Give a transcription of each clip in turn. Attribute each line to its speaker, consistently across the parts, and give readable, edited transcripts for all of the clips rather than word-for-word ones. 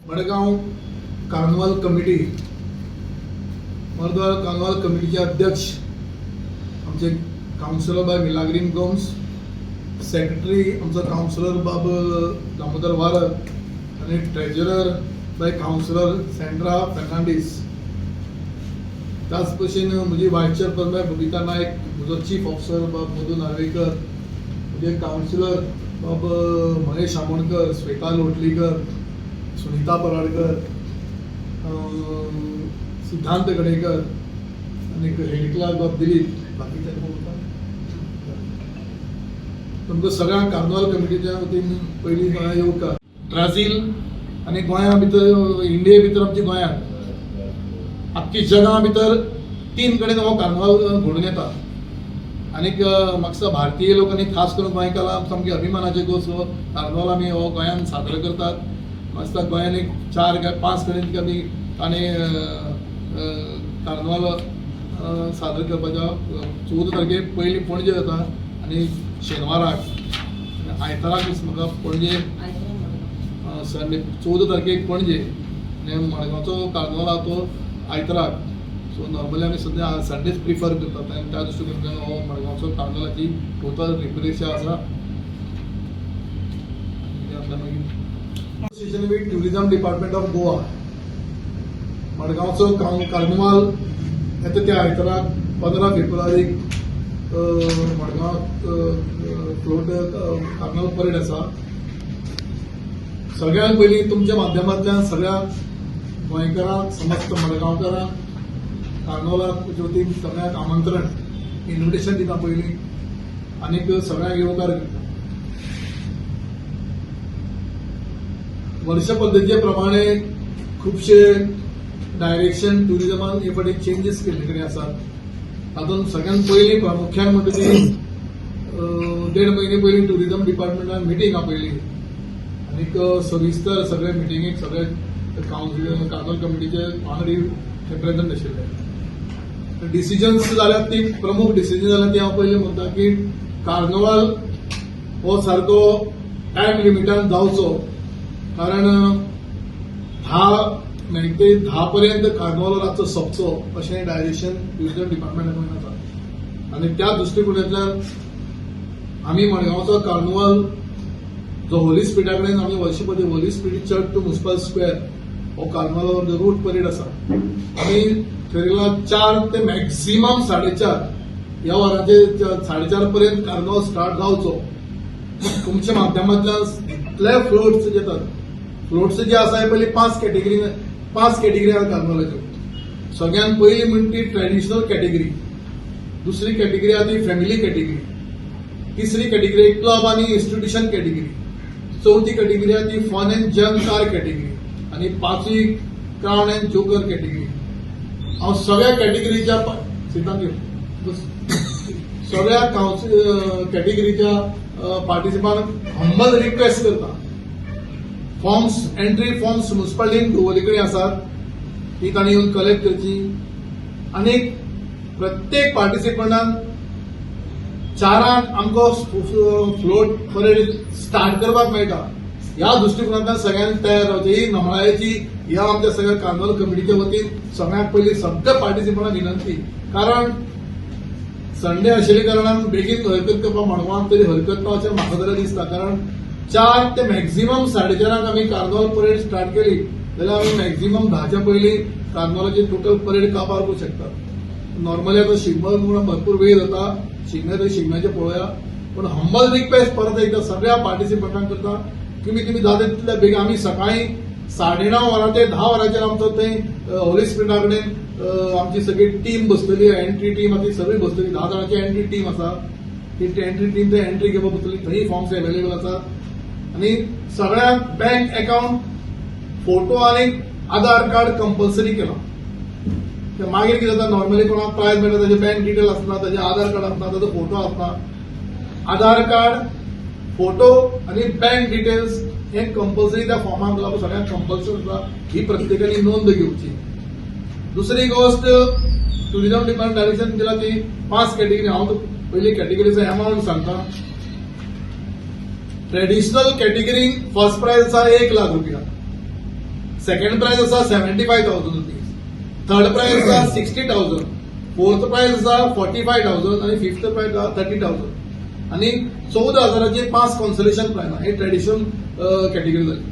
Speaker 1: Madgaon carnival committee Madgaon carnival कमिटीचे अध्यक्ष आमचे काउन्सिलर बाय मिलाग्रीन गोम्स, सेक्रेटरी आमचा काउन्सिलर बाब दामोदर वारक आणि ट्रेजरर बाय काउन्सिलर सेंड्रा फर्नांडीस. त्याच भशेन म्हजी वायस चेअरपर्सन बाय बबिता नायक, म्हजो चीफ ऑफिसर बाब मधू नार्वेकर, म्हजे काउन्सिलर बाब महेश आमोणकर, श्वेता लोटलीकर, सुनीता पराडकर, सिद्धांत गडेकर आणि हेड क्लार्क बाब दिलीप. बाकीचे तुमकां सगळ्यांक कार्निवल कमिटीच्या वतीन पयलीं गोंया येवकार. ब्राझील आनी गोंया भितर, इंडिये भितर आमच्या गोंयांत आख्खी जगा भितर 3 कडेन हो कार्निवल घडून येता. आनीक म्हाका दिसता भारतीय लोक आनी खास करून गोंयकारां सामकी अभिमानाची गोष्ट कार्निवल आमी हो गोंयांत साजरो करतात. म्हाका दिसता गोंयांत एक 4 काय 5 कडेन आमी कार्निवल साजरो करपाच्या 14 तारखेक पयलीं पणजे जाता आनी शेनवाराक आयताराक म्हाका पणजे संडे 14 तारखेक पणजे आनी मडगांवचो कार्निवल आहा तो आयताराक. सो नॉर्मली आमी सद्या संडेच प्रिफर करतात आनी त्या दृश्टीकोनांतल्यान हो मडगांवचो कार्निवलाची टोटल रिप्रेशन आसा. Association with tourism department of Goa मडगांवचो कार्निवल येता त्या आयताराक 15 फेब्रुवारीक मडगांवांत फ्लोट कार्निवल परेड आसा. सगळ्यांत पयलीं तुमच्या माध्यमांतल्यान सगळ्या गोंयकारांक, समस्त मडगांवकारांक कार्निवलाक वतीन सगळ्यांक आमंत्रण, इन्विटेशन दिता पयलीं आनीक सगळ्यांक येवकार करता. वर्ष पद्दतीचे प्रमाणे खुबशे डायरेक्शन ट्युरिझमान हे फावटी चेंजीस केल्ले कडेन आसात. तातूंत सगळ्यांत पयलीं प्रामुख्यान म्हणटा ती 1.5 म्हयने पयलीं ट्युरिझम डिपार्टमेंटान मिटींग आपयली आनीक सविस्तर सगळे मिटींगेक सगळे कार्निवल कमिटीचे वांगडी हे प्रेझेंट आशिल्ले. डिसिजन्स जाल्यात ती प्रमुख डिसिजन जाल्यात ती हांव पयलीं म्हणटा की कार्निवल हो सारको टायम लिमिटान जावचो, कारण 10 पर्यंत कार्निवल रातचो सोंपचो अशें डायरेक्शन ट्युरिझम डिपार्टमेंटाकडून आसा. आनी त्या दृश्टीकोनांतल्यान आमी मडगांवचो कार्निवल जो होली स्पिरिटा कडेन आमी वर्षपती holy spirit church to municipal square हो कार्निवल रूट परेड आसा. आमी थरयला 4 ते मॅक्सिमम 4:30 ह्या वरांचे 4:30 पर्यंत कार्निवल स्टार्ट जावचो. तुमच्या माध्यमांतल्यान इतले फ्लोट्स येतात. फ्लोट्स जे आसा हे पयलीं 5 कॅटेगरी आसा कार्निवलाच्यो. सगळ्यांत पयली म्हणटा ती ट्रॅडिशनल कॅटेगरी, दुसरी कॅटेगरी आहा ती फॅमिली कॅटेगरी, तिसरी कॅटेगरी क्लब आनी इन्स्टिट्यूशन कॅटेगरी, चौथी कॅटेगरी आहा ती फन एंड जंग कार कॅटेगरी आनी 5वी क्राउन एंड जोकर कॅटेगरी. हांव सगळ्या कॅटेगरीच्या सगळ्या कॅटेगरीच्या पार्टिसिपंटांक हंबल रिक्वेस्ट करता, फॉर्म्स एंट्री फॉर्म्स म्युनिसिपालिटीन दवरले कडेन आसात ती तांणी येवन कलेक्ट करची. आनी प्रत्येक पार्टिसिपंटान 4 आमकां फ्लोट परेड स्टार्ट करपाक मेळटा. ह्या दृश्टीकोनांतल्यान सगळ्यांनी तयार रावचे. ही नमळायेची ह्या आमच्या सगळ्या कार्निवल कमिटीच्या वतीन सगळ्यांत पयलीं सगळ्या पार्टिसिपंटांक विनंती, कारण संडे आशिल्ल्या कारणान बेगीन हरकत करपाक मडगांवांत तरी हरकत ना अशें म्हाका तरी दिसता. कारण 4 ते मॅक्झिमम 4:30 आमी कार्निवल परेड स्टार्ट केली जाल्यार आमी मॅक्झिमम 10च्या पयलीं कार्निवलाची टोटल परेड काबार करूंक शकतात. नॉर्मली आतां शिगमो म्हणून भरपूर वेळ जाता, शिगम्या तरी शिगम्याचें पळोवया. पूण हंबल रिक्वेस्ट परत एकदा सगळ्या पार्टिसिपंटांक करता की तुमी जाता तितल्या बेगीन आमी सकाळीं 9:30 वरां ते 10 वरांचेर आमचो थंय होली स्पिरिटा कडेन आमची सगळी टीम बसतली, एंट्री टीम आसा ती सगळी बसतली. 10 जाणांची एंट्री टीम आसा, ती एंट्री टीम थंय एंट्री घेवपाक बसतली. थंय फॉर्म्स अवेलेबल आसात आनी सगळ्यांक बँक अकाउंट, फोटो आनी आधार कार्ड कंपल्सरी केला. मागीर कितें जाता, नॉर्मली कोणाक प्रायज मेळटा ताजे बँक डिटेल आसना, ताजे आधार कार्ड आसना, ताजो फोटो आसना. आधार कार्ड, फोटो आनी बँक डिटेल्स हे कंपल्सरी त्या फॉर्माक लागून सगळ्यांक कंपल्सरी आसा. ही प्रत्येकानी नोंद घेवची. दुसरी गोष्ट ट्युरिझम डिपार्टमेंट डायरेक्शन दिला ती 5 कॅटेगरी. हांव पयली कॅटेगरीचो अमाउंट सांगता. ट्रेडिशनल कॅटेगरी फर्स्ट प्राइज आसा 1 लाख रुपया. सेकंड प्राइज आसा 75,000 रुपीज, थर्ड प्राइज आसा 60,000, फोर्थ प्राइज आसा 45,000 आणि फिफ्थ प्राइज आसा 30,000 आणि 14,000चे 5 कॉन्सोलेशन प्राइज हे ट्रेडिशनल कॅटेगरी जाली.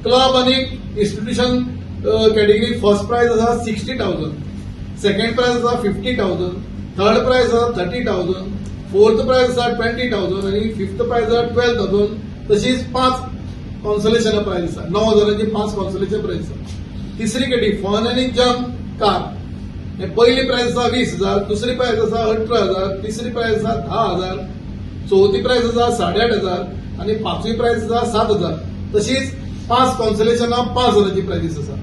Speaker 1: क्लब आणि इन्स्टिट्यूशन कॅटेगरी फर्स्ट प्राइज आसा 60,000, सेकंड प्राइज आसा 50,000, थर्ड प्राइज आसा 30,000, फोर्थ प्राइज आसा 20,000 आणि फिफ्थ प्राइज आसा 12,000. तशीच 5 कॉन्सोलेशन प्राइज आसा, 9,000चे 5 कॉन्सोलेशन प्राइज आसा. तिसरी कॅटेगरी फन आणि जम्प कार, हे पहिली प्राइज आसा 20,000, दुसरी प्राइज आसा 18,000, तिसरी प्राइज आसा 10,000, चौथी प्राइज आसा 8,500 आणि पाचवी प्राइज आसा 7,000. तशीच 5 कॉन्सोलेशन 5,000ची प्राइजीस आसा.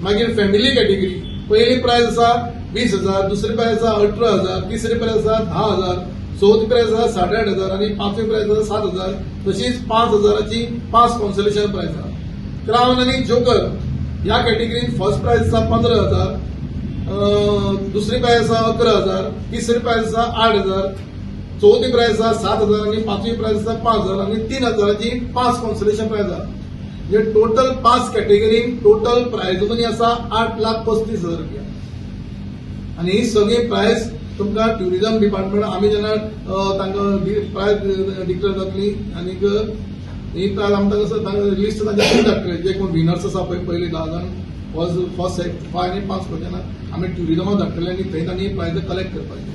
Speaker 1: मागीर फॅमिली कॅटेगरी पहिली प्राइज आसा 20,000, दुसरी प्राइज आसा 18,000, तिसरी प्राइज आसा 10,000, चौथी प्राइज आसा 8,500 आणि पाचवी प्राइज आसा 7,000. तशीच 5,000ची 5 कॉन्सोलेशन प्राइज आसा. क्राउन आणि जोकर या कॅटेगरीत फर्स्ट प्राइज आसा 15,000, दुसरी प्राइज आसा 11,000, तिसरी प्राइज आसा 8,000, चौथी प्राइज आसा 7,000 आणि पाचवी प्राइज आसा 5,000 आणि 3,000ची 5 कॉन्सोलेशन प्राइज आसा. म्हणजे टोटल 5 कॅटेगरी टोटल प्राइज मनी आसा 8,35,000 रुपया. आणि ही सगळी प्राइज तुमकां ट्युरिझम डिपार्टमेंट आमी जेन्ना तांकां प्राइज डिक्लेअर जातली आणि ही प्राइज आमकां लिस्ट तांचे धाडटले जे कोण विनर्स आसा पळय पयली 10 जाण फर्स्ट 5 आणि 5 पर्यंत आमी ट्युरिझमाक धाडटले आणि थंय तांणी प्राइज कलेक्ट करपाची.